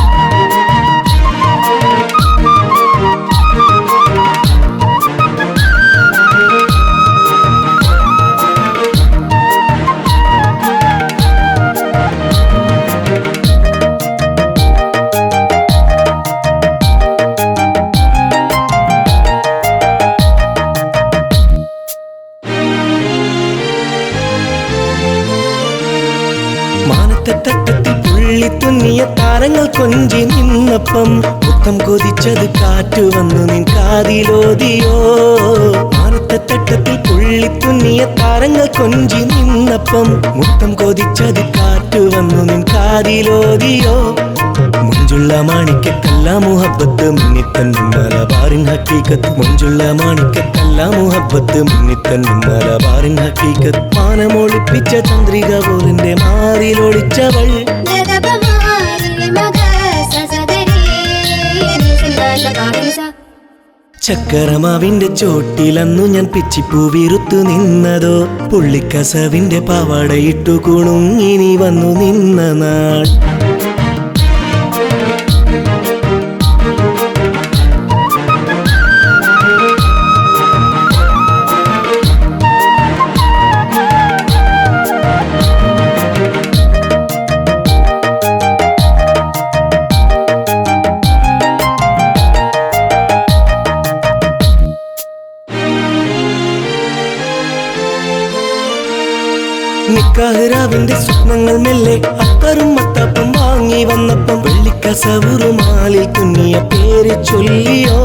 മാനത്തട്ടത്തിൽ പുള്ളിത്തുന്നിയ താരങ്ങൾ കൊഞ്ചി നിന്നപ്പം, മുത്തം കൊതിച്ചത് കാറ്റു വന്നു നിൻ കാതിലോതിയോ. മാനത്തട്ടത്തിൽ പുള്ളിത്തുന്നിയ താരങ്ങൾ കൊഞ്ചി നിന്നപ്പം, മുത്തം കൊതിച്ചത് കാറ്റു വന്നു നിൻ കാതിലോതിയോ. മുഞ്ചുള്ള മാണിക്കത്തല്ല മുഹബത്ത് മിന്നിത്തന്നും മലബാറിൻ ഹക്കീക്കത്ത്, മുഞ്ചുള്ള മാണിക്കത്തല്ല മുഹബത്ത് മിന്നിത്തന്നും മലബാറിൻ ഹക്കീക്കത്ത്. മാനമൊളിപ്പിച്ച ചന്ദ്രിക പോലിന്റെ മാറിലൊളിച്ചവൾ, ചക്കരമാവിന്റെ ചോട്ടിലന്നു ഞാൻ പിച്ചിപ്പൂ വിറുത്തു നിന്നതോ, പുള്ളിക്കസവിന്റെ പാവാടയിട്ടു കുണുങ്ങിനി വന്നു നിന്ന നാൾ. നിക്കാഹ്‌റാവിന്റെ സ്വപ്നങ്ങൾ മെല്ലെ അത്തറും മത്താപ്പും വാങ്ങി വന്നപ്പം വെള്ളിക്കസവുറുമാലിൽ കുഞ്ഞിയ പേര് ചൊല്ലിയോ.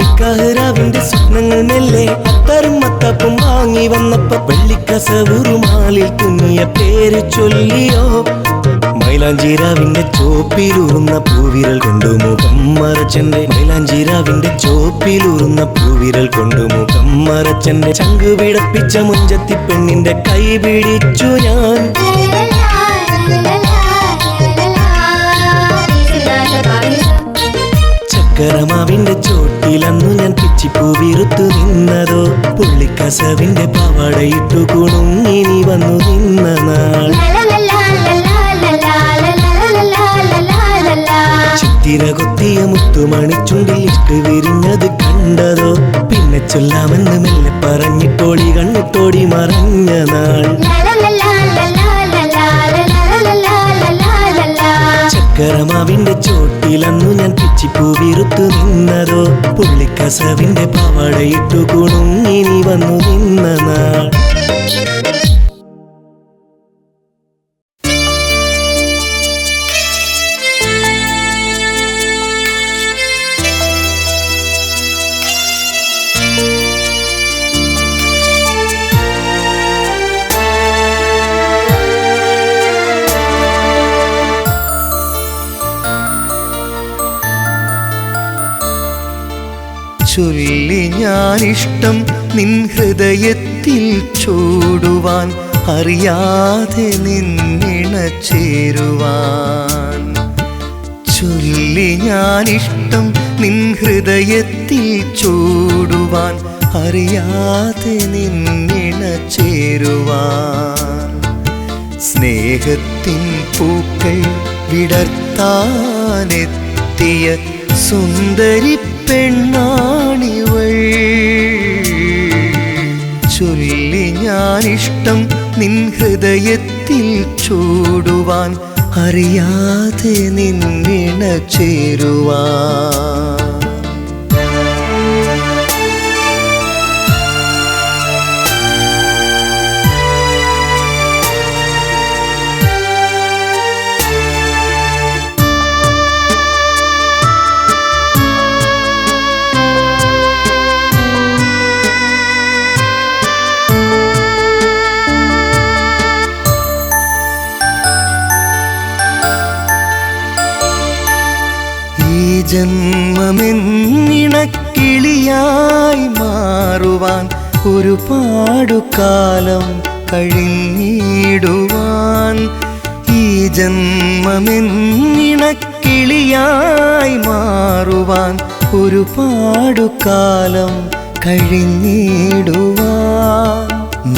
നിക്കാഹ്‌റാവിന്റെ സ്വപ്നങ്ങൾ മെല്ലെ അത്തറും മത്താപ്പും വാങ്ങി വന്നപ്പം വെള്ളിക്കസവുറുമാലിൽ കുഞ്ഞിയ പേര് ചൊല്ലിയോ. മൈലാഞ്ചിരാവിന്റെ ചോപ്പിലൂറുന്ന പൂവിരൽ കൊണ്ടു മുഖം മറച്ചെന്റെ മൈലാഞ്ചിരാവിന്റെ ചോപ്പിലൂറുന്ന പൂവിരൽ കൊണ്ടു മുഖം മറച്ചെന്റെ ചങ്കു പിടപ്പിച്ച മുഞ്ചത്തി പെണ്ണിന്റെ കൈ പിടിച്ചു ഞാൻ. ചക്കരമാവിന്റെ ചോട്ടിലന്നു ഞാൻ പിച്ചിപ്പൂവിറുത്തു നിന്നതോ പുള്ളിക്കസവിന്റെ പാവാടയിട്ടു കുണുങ്ങി നീ വന്നു നിന്ന നാൾ. ചിത്തിര കൊത്തിയ മുത്തുമണിച്ചുണ്ടിൽ ഇട്ട് വിരിഞ്ഞത് കണ്ടതോ പിന്നെ ചൊല്ലാമെന്ന് മെല്ലെ പറഞ്ഞിട്ടോടി കണ്ണിട്ടോടി മറഞ്ഞ നാൾ. ചക്കരമാവിന്റെ ചോട്ടിലന്നു ഞാൻ പിച്ചിപ്പൂവിറുത്തു നിന്നതോ പുള്ളിക്കസവിന്റെ പാവാടയിട്ടു കുണുങ്ങി നീ വന്നു നിന്ന നാൾ. ചൊല്ലി ഞാനിഷ്ടം നിൻ ഹൃദയത്തിൽ ചൂടുവാൻ അറിയാതെ നിന്നിണ ചേരുവാൻ. ചൊല്ലി ഞാനിഷ്ടം നിൻ ഹൃദയത്തിൽ ചൂടുവാൻ അറിയാതെ നിന്നിണ ചേരുവാൻ. സ്നേഹത്തിൻ പൂക്കൾ വിടർത്താനെത്തിയ സുന്ദരി പെണ്ണാണിവൾ. ചൊല്ലി ഞാനിഷ്ടം നിൻ ഹൃദയത്തിൽ ചൂടുവാൻ അറിയാതെ നിന്നിണ ചേരുവാൻ. ജന്മമെന്നിണക്കിളിയായി മാറുവാൻ ഒരുപാടു കാലം കഴിഞ്ഞിടുവാൻ. ഈ ജന്മമെന്നിണക്കിളിയായി മാറുവാൻ ഒരുപാടു കാലം കഴിഞ്ഞിടുവാൻ.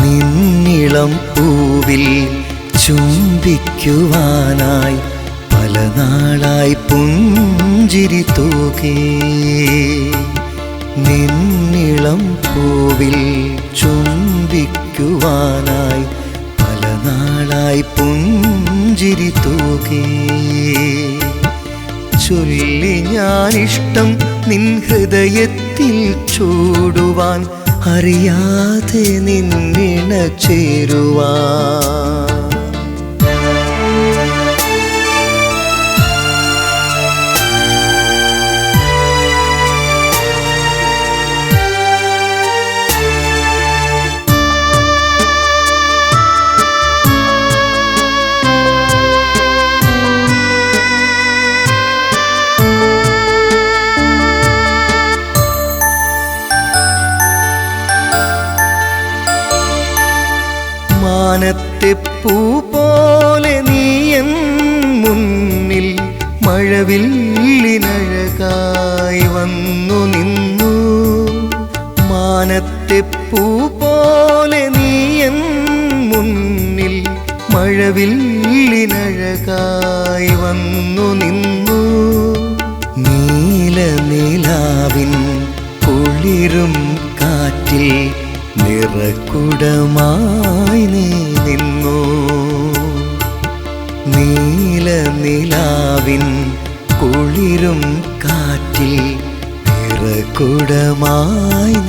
നിന്നിളം പൂവിൽ ചുംബിക്കുവാനായി പല നാളായി പുഞ്ചിരി തൂകേ. നിന്നിളം പൂവിൽ ചുംബിക്കുവാനായി പല നാളായി പുഞ്ചിരി തൂകേ. ചൊല്ലി ഞാനിഷ്ടം നിൻ ഹൃദയത്തിൽ ചൂടുവാൻ അറിയാതെ നിന്നിണ ചേരുവാൻ. മാനത്തെ പൂ പോലെ നീയൻ മുന്നിൽ മഴവില്ലിനഴകായി വന്നു നിന്നു. മാനത്തെ പൂ പോലെ നീയൻ മുന്നിൽ മഴവില്ലിനഴകായി വന്നു നിന്നു. നീല നിലാവിൻ കുളിരും കാറ്റിൽ നിറകുടമായി നീ നിന്നു. നീല നിലാവിൻ കുളിരും കാറ്റിൽ നിറകുടമായി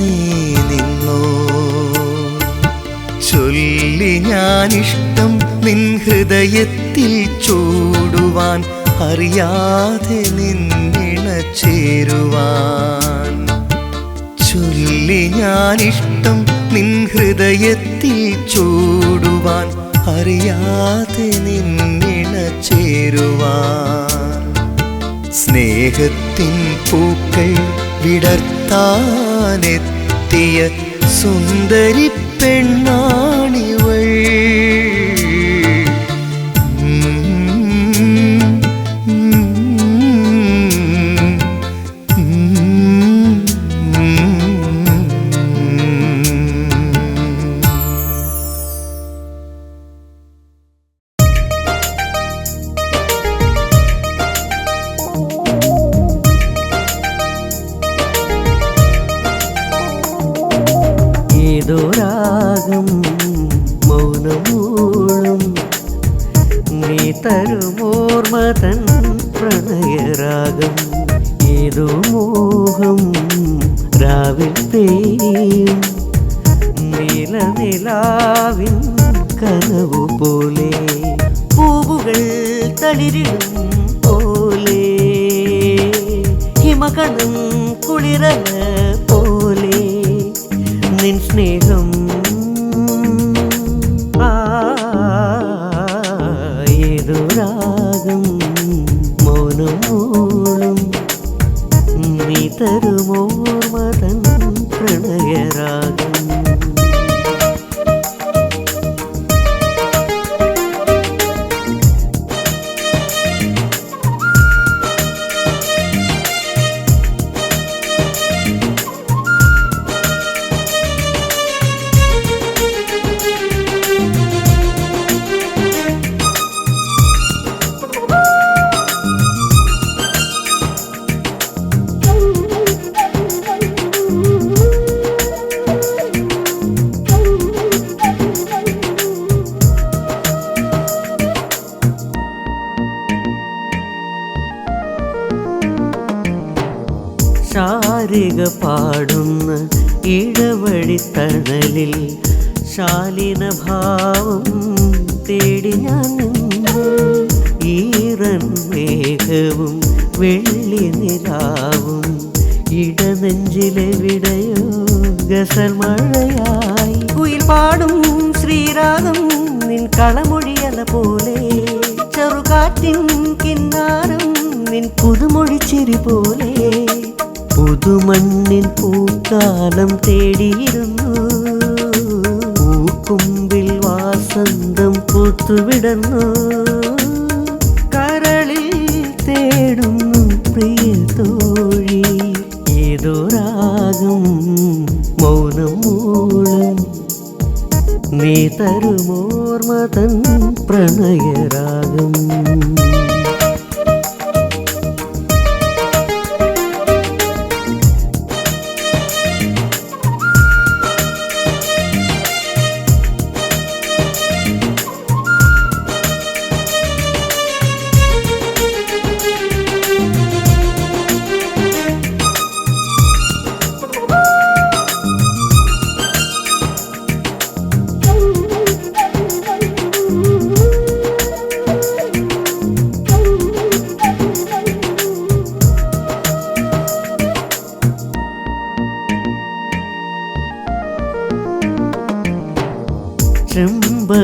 നീ നിന്നു. ചൊല്ലി ഞാനിഷ്ടം നിൻ ഹൃദയത്തിൽ ചൂടുവാൻ അറിയാതെ നിന്നിണ ചേരുവാൻ ചൊല്ലി ഞാനിഷ്ടം നിൻ ഹൃദയത്തിൽ ചൂടുവാൻ അറിയാതെ നിന്നിണ ചേരുവാൻ സ്നേഹത്തിൻ പൂക്കൾ വിടർത്താനെത്തിയ സുന്ദരി പെണ്ണാണിവൾ ഏതോ രാഗം മൗനമൂളും നീ തരുമോർമതൻ പ്രണയരാഗം ഏതോ മോഹം രാവിൽ പെയ്യും നീലനിലാവിൻ കനവു പോലെ പൂവുകൾ തളിരിടും പോലെ ഹിമകണം കുളിരല പോലെ നിൻ സ്നേഹം ഏതോ രാഗം മൗനമൂളും നീ തരുമോർമതൻ പ്രണയരാഗം ശാരിക പാടുന്ന ഇടവഴിത്തണലിൽ ശാലിന ഭാവം തേടി ഞാൻ നിന്നു ഈറൻ മേഘവും വെള്ളി നിലാവും ഇടനെഞ്ചിലെവിടെയോ ഗസൽ മഴയായി കുയിൽ പാടും ശ്രീരാഗം നിൻ കളമൊഴിയല പോലെ ചെറുകാറ്റിൻ കിന്നാരം നിൻ പുതുമൊഴിച്ചിരി പോലെ പുതുമണ്ണിൻ പൂക്കാലം തേടിയിരുന്നു പൂക്കുമ്പിൽ വാസന്തം പൂത്തുവിടന്നു കരളിൽ തേടുന്നു പ്രിയ തോഴി ഏതോ രാഗം മൗനം മൂളും നീ തരുമോർമതൻ പ്രണയരാഗം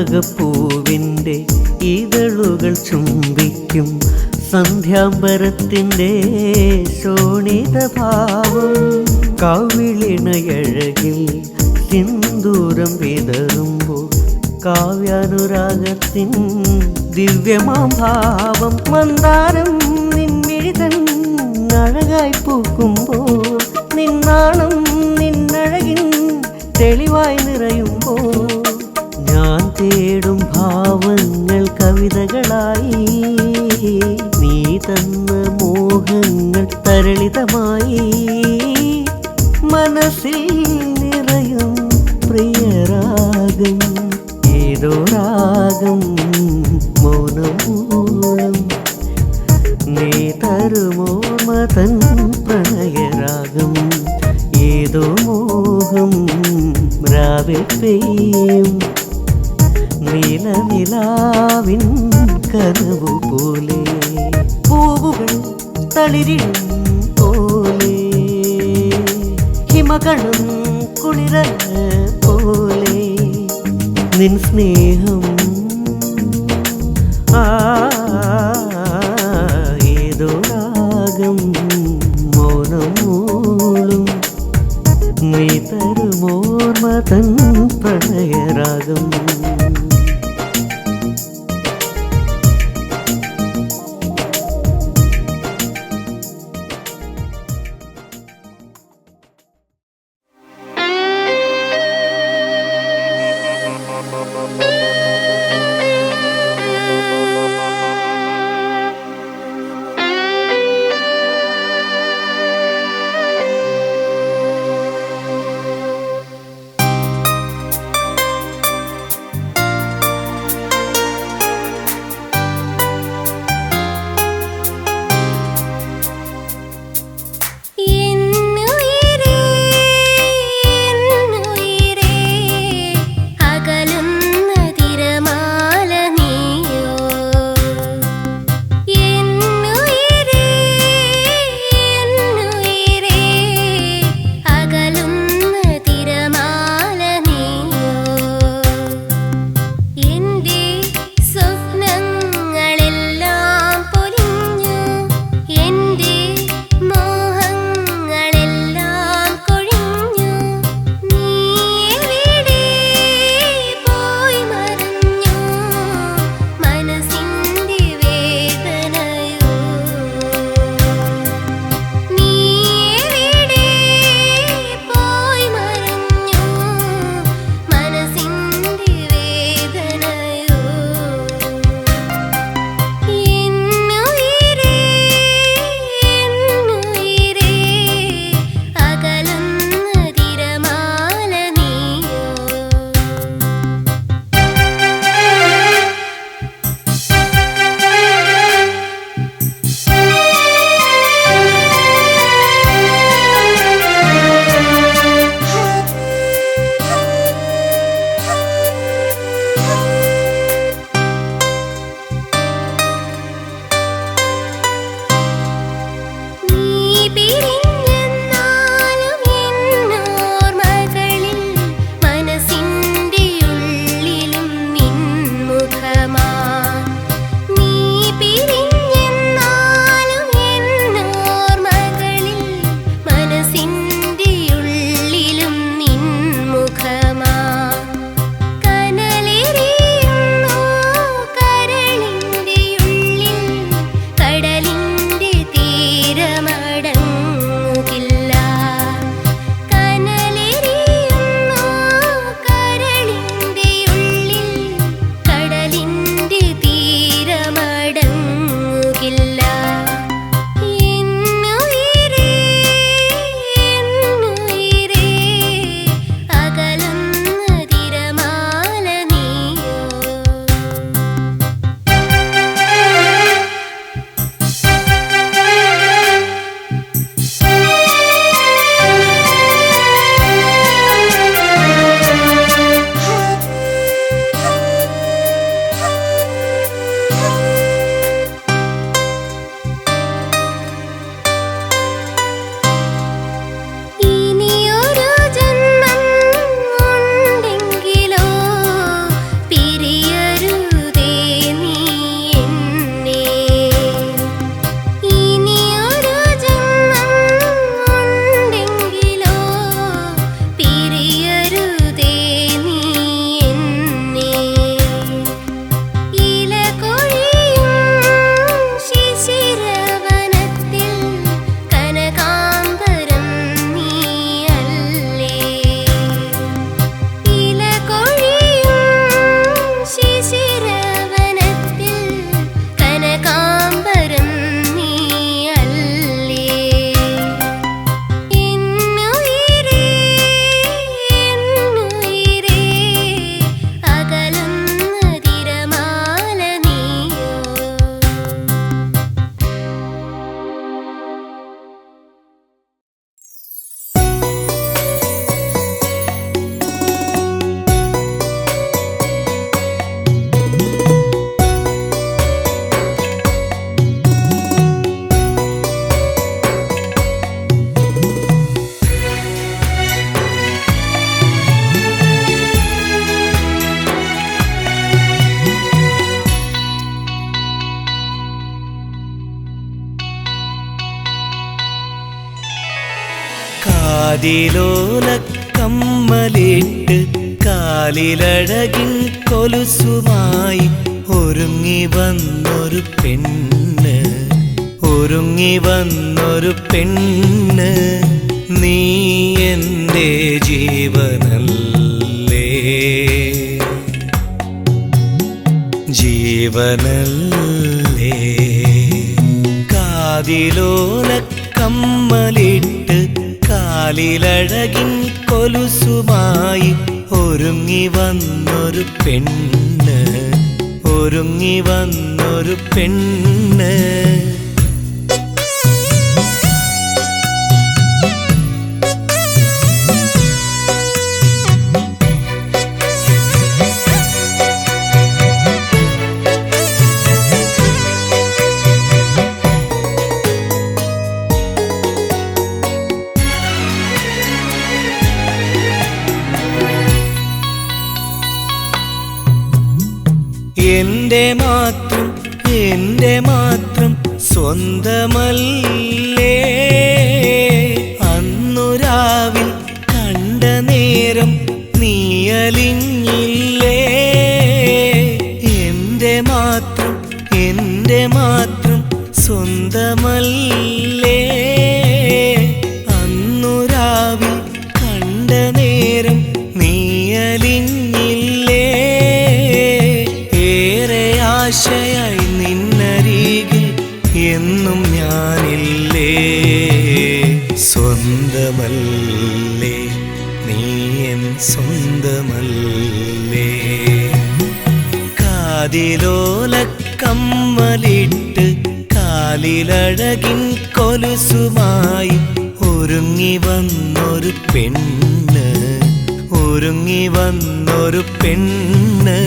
ചെമ്പകപ്പൂവിൻ്റെ ഇതളുകൾ ചുംബിക്കും സന്ധ്യാംബരത്തിൻ്റെ ശോണിതഭാവം കവിളിണയഴകിൽ സിന്ദൂരം വിതറുമ്പോൾ കാവ്യാനുരാഗത്തിൻ ദിവ്യമാം ഭാവം മന്ദാരം നിൻമിഴിതൻ അഴകായി പൂക്കുമ്പോൾ നിന്നാണം നിന്നഴകിൻ തെളിവായി നിറയുമ്പോൾ ഞാൻ തേടും ഭാവങ്ങൾ കവിതകളായി നീ തന്ന മോഹങ്ങൾ തരളിതമായി മനസ്സിൽ നിറയും പ്രിയരാഗം ഏതോ രാഗം മൗനമൂളം നീ തരുമോർമതൻ പ്രണയരാഗം ഏതോ മോഹം രാവിൽ പെയ്യും നീലനിലാവിൻ കനവു പോലെ പൂവുകൾ തളിരിടും പോലെ ഹിമകണം കുളിര പോലെ നിൻ സ്നേഹം ഏതോ രാഗം മൗനം മൂളും നീ തരുമോർമ തൻ പ്രണയരാഗം കാതിലോല കമ്മലിട്ട് കാലിലഴകിൻ കൊലുസുമായി ഒരുങ്ങി വന്നൊരു പെണ്ണ്, ഒരുങ്ങി വന്നൊരു പെണ്ണ്, നീ എൻ്റെ ജീവനല്ലേ, ജീവനല്ലേ. കാതിലോല കമ്മലിട്ട് കാലിലഴകിൻ കൊലുസുമായി ഒരുങ്ങി വന്നൊരു പെണ്ണ്, ഒരുങ്ങി വന്നൊരു പെണ്ണ്. എൻ്റെ മാത്രം, എൻ്റെ മാത്രം സ്വന്തമല്ലേ, അന്നു രാവിൽ കണ്ട നേരം നീ അലിഞ്ഞില്ലേ. എൻ്റെ മാത്രം, എൻ്റെ മാത്രം സ്വന്തമല്ലേ, അന്നു രാവിൽ കണ്ട നേരം നീ അലിഞ്ഞില്ലേ. ആശയായി നിന്നരികിൽ എന്നും ഞാനില്ലേ, സ്വന്തമല്ലേ നീ എൻ സ്വന്തമല്ലേ. കാതിലോല കമ്മലിട്ട് കാലിലഴകിൻ കൊലുസുമായി ഒരുങ്ങി വന്നൊരു പെണ്ണ്, ഒരുങ്ങി വന്നൊരു പെണ്ണ്.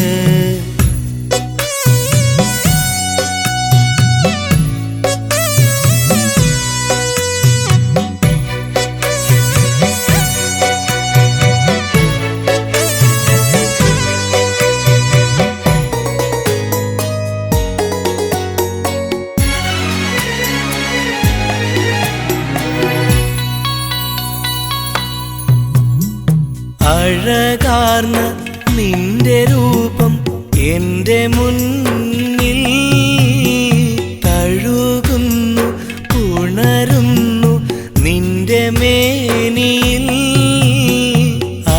അഴകാർന്ന നിന്റെ രൂപം എൻ്റെ മുന്നിൽ തഴുകുന്നു, ഉണരുന്നു നിന്റെ മേനിയിൽ.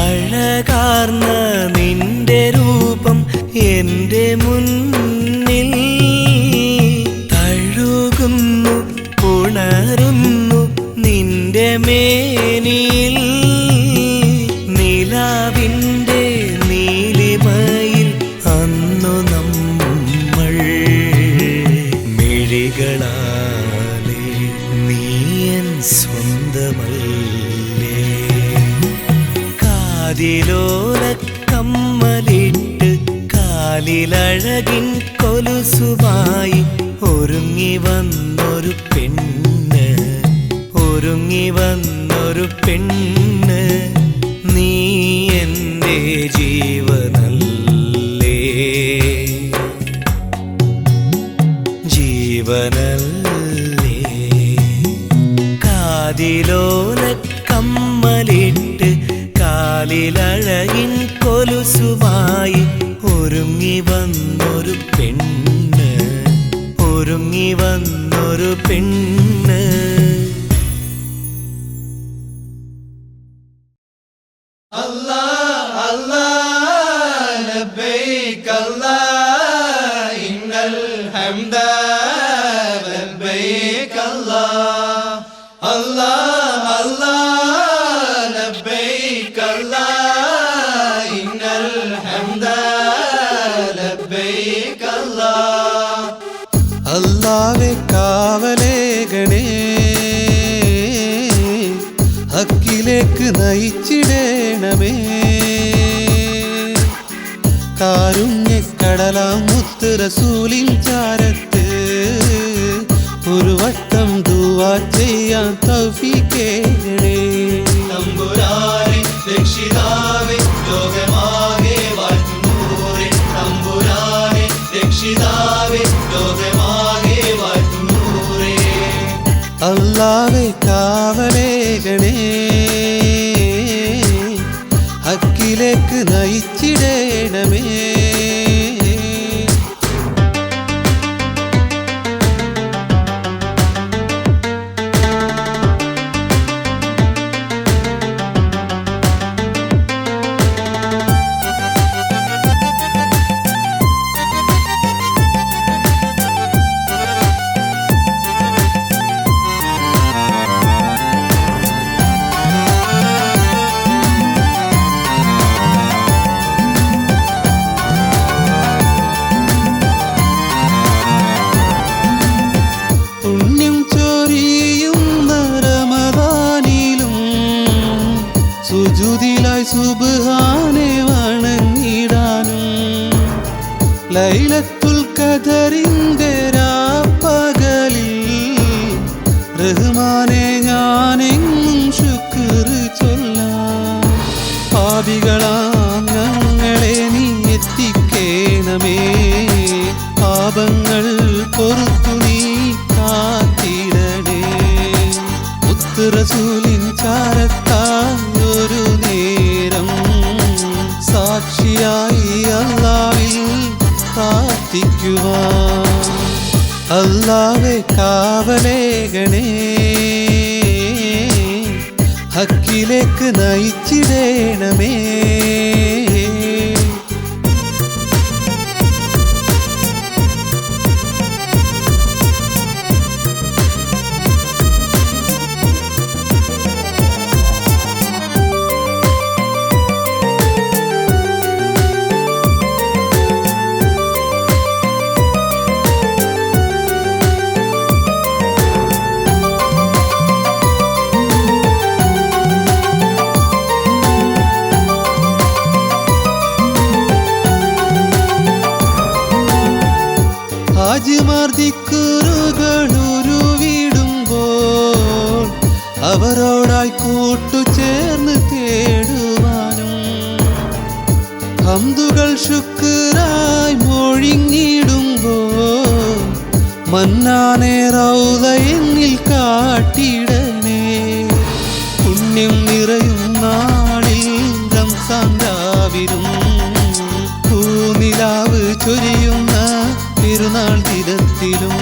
അഴകാർന്ന നിന്റെ രൂപം എൻ്റെ മുന്നിൽ തഴുകുന്നു, ഉണരുന്നു നിന്റെ മേനിയിൽ. നിലാവിൻ്റെ നീലിമയിൽ അന്നു നമ്മൾ മിഴികളാലെ നീയൻ സ്വന്തമല്ലേ. കാതിലോല കമ്മലിട്ട് കാലിലഴകിൻ കൊലുസുമായി ഒരുങ്ങി വന്നൊരു പെണ്ണ്, ഒരുങ്ങി വന്നൊരു പെണ്ണ്, നീ എൻ്റെ ജീവനല്ലേ, ജീവനല്ലേ. കാതിലോല കമ്മലിട്ട് കാലിലഴകിൻ കൊലുസുമായി ഒരുങ്ങി വന്നൊരു പെണ്ണ്, ഒരുങ്ങി വന്നൊരു പെണ്ണ്. Allah Allah labbaik Allah innal hamda labbaik Allah Allah Allah labbaik Allah innal hamda labbaik Allah. Allahve കാവലേകണേ ഹക്കിലേക്ക് നയിച്ചിടേണമേ. കാരുണ്യക്കടലാം മുത്ത് റസൂലിൻ ചാരത്ത് ഒരു വട്ടം ദുആ ചെയ്യാൻ തൗഫീഖേകണേ. തമ്പുരാനെ രക്ഷിതാവേ ലോകമാകെ വാഴ്ത്തുന്നൂരേ, തമ്പുരാനെ രക്ഷിതാവേ ലോകമാകെ വാഴ്ത്തുന്നൂരേ. അല്ലാഹുവേ കാവലേകണേ ലൈലത്തുൽ ഖദറിന്റെ രാപ്പകലിൽ റഹ്മാനെ ഞാനെങ്ങും ശുക്ർ ചൊല്ലാം. പാപികളാം ഞങ്ങളെ നീ എത്തിക്കേണമേ, പാപങ്ങൾ പൊറുത്തു നീ കാത്തിടണേ. മുത്ത് റസൂലിൻ ചാരത്തായൊരു നേരം സാക്ഷിയായി അല്ലാഹ്വിൽ പ്രാർത്ഥിക്കുവാൻ. അല്ലാഹുവേ കാവലേകണേ, ഹക്കിലേക്ക് നയിച്ചിടേണമേ. ഹാജിമാർ ദിക്റുകളുരുവിടുമ്പോൾ അവരോടായി കൂട്ടുചേർന്ന് തേടുവാനും, ഹംദുകൾ ശുക്റായി മൊഴിഞ്ഞിടുമ്പോൾ മന്നാനെ റൗള എന്നിൽ കാട്ടിടണേ. പുണ്യം നിറയും നാളിൽ റംസാൻ രാവിലും പൂനിലാവ് ചൊരിയുന്ന പെരുന്നാൾ ദിനത്തിലും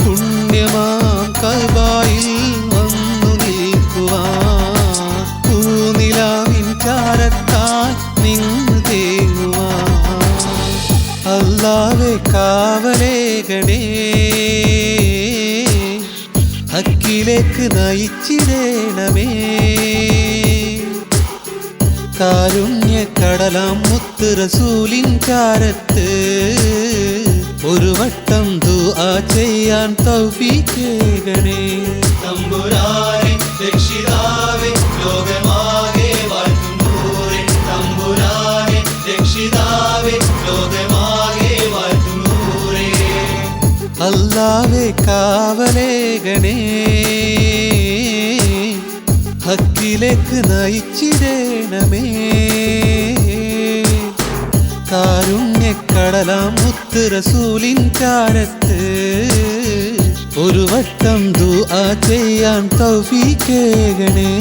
പുണ്യമാം കഅബയിൽ വന്നു നിൽക്കുവാൻ, പൂനിലാവിൻ ചാരത്താൽ നിന്ന് തേങ്ങുവാൻ. അല്ലാഹുവേ കാവലേകണേ, ഹക്കിലേക്ക് നയിച്ചിടേണമേ. കാരുണ്യക്കടലാം മുത്ത് റസൂലിൻ ചാരത്ത് ഒരു വട്ടം ദുആ ചെയ്യാൻ തൗഫീഖേകണേ. തമ്പുരാനെ രക്ഷിതാവേ ലോകമാകെ വാഴ്ത്തുന്നൂരേ, തമ്പുരാനെ രക്ഷിതാവേ ലോകമാകെ വാഴ്ത്തുന്നൂരേ. അല്ലാഹുവേ കാവലേകണേ, ഹക്കിലേക്ക് നയിച്ചിടേണമേ. കാരുണ്യക്കടലാം മുത്ത് റസൂലിൻ ചാരത്ത് ഒരു വട്ടം ദുആ ചെയ്യാൻ തൗഫീഖേകണേ.